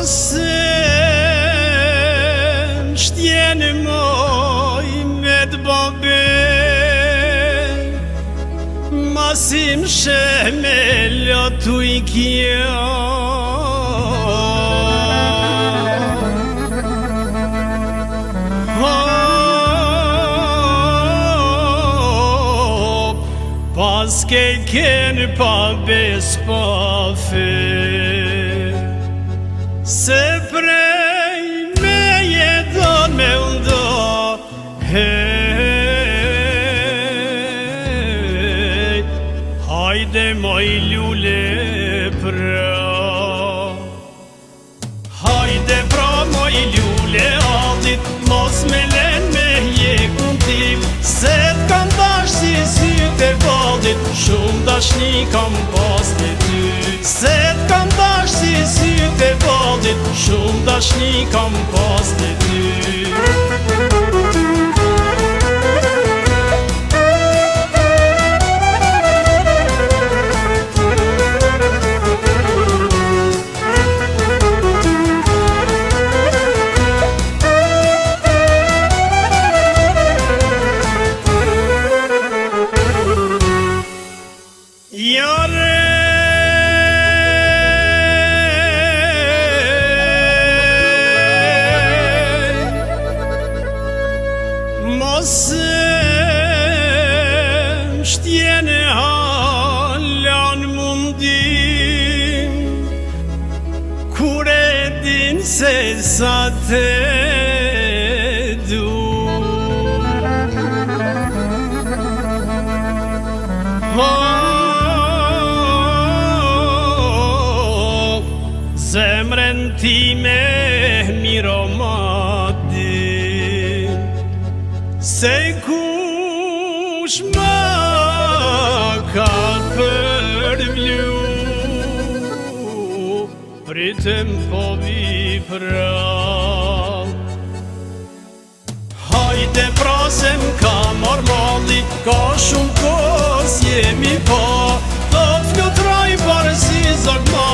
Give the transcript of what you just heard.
Mos shtjeni moj me t'babe, masim sheme lotu I kja. Pas ke keni pa bes pa fe, se prej me jeton me undo, hej, hajde moj lule pra, hajde pra moj lule allit, mos me len me jekun tim, se t'kam dash si syt e vallit, shumë dashni kam pas të ty. Se t'kam dash si syt e vallit, shumë dashni kam pas të ty. Jare mos shtjene halan mundim, kur e din se sa te du. Zemrën time miro ma din, se kush ma ka përvlu, pritem po vi pra. Hajde pra se m'ka mor malli, ka shumë kos jemi pa, do t'flutroj parë si zogma,